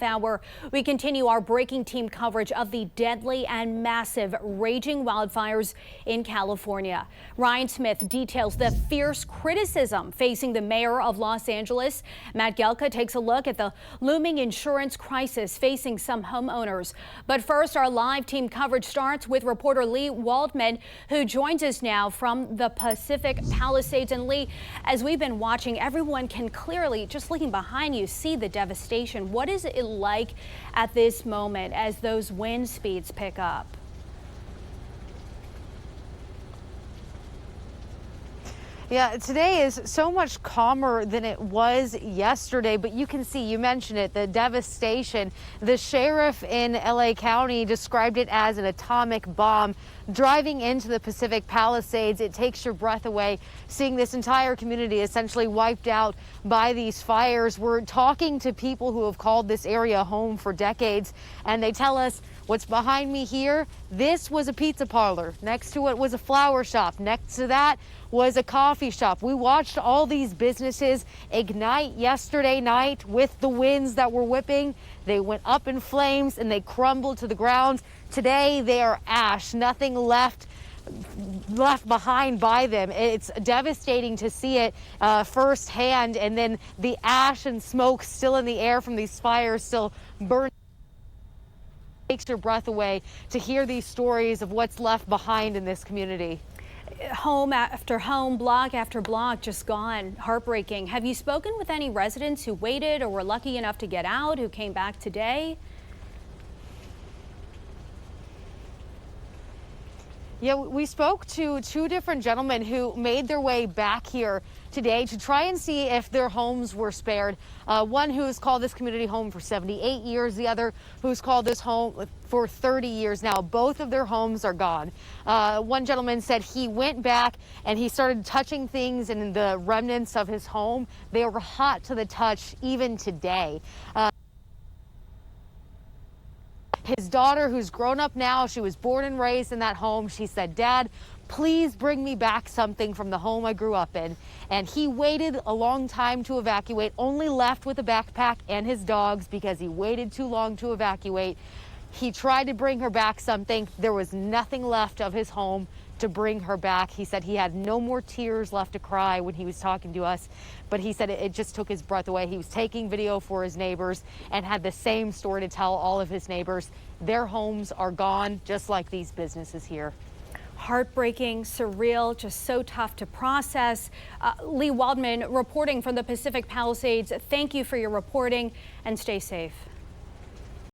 Hour, we continue our breaking team coverage of the deadly and massive raging wildfires in California. Ryan Smith details the fierce criticism facing the mayor of Los Angeles. Matt Gelka takes a look at the looming insurance crisis facing some homeowners. But first, our live team coverage starts with reporter Leigh Waldman, who joins us now from the Pacific Palisades. And Leigh, as we've been watching, everyone can clearly, just looking behind you, see the devastation. What is it like at this moment as those wind speeds pick up? Yeah, today is so much calmer than it was yesterday, but you can see, you mentioned it, the devastation. The sheriff in LA County described it as an atomic bomb driving into the Pacific Palisades. It takes your breath away, seeing this entire community essentially wiped out by these fires. We're talking to people who have called this area home for decades, and they tell us what's behind me here. This was a pizza parlor. Next to it was a flower shop. Next to that was a coffee shop. We watched all these businesses ignite yesterday night with the winds that were whipping. They went up in flames and they crumbled to the ground. Today they are ash, nothing left behind by them. It's devastating to see it firsthand, and then the ash and smoke still in the air from these fires still burning. Takes your breath away to hear these stories of what's left behind in this community. Home after home, block after block, just gone. Heartbreaking. Have you spoken with any residents who waited or were lucky enough to get out, who came back today? Yeah, we spoke to two different gentlemen who made their way back here today to try and see if their homes were spared. One who's called this community home for 78 years, the other who's called this home for 30 years now. Both of their homes are gone. One gentleman said he went back and he started touching things in the remnants of his home. They were hot to the touch even today. His daughter, who's grown up now, she was born and raised in that home. She said, "Dad, please bring me back something from the home I grew up in." And he waited a long time to evacuate, only left with a backpack and his dogs because he waited too long to evacuate. He tried to bring her back something. There was nothing left of his home to bring her back. He said he had no more tears left to cry when he was talking to us, but he said it just took his breath away. He was taking video for his neighbors and had the same story to tell all of his neighbors. Their homes are gone, just like these businesses here. Heartbreaking, surreal, just so tough to process. Leigh Waldman reporting from the Pacific Palisades. Thank you for your reporting and stay safe.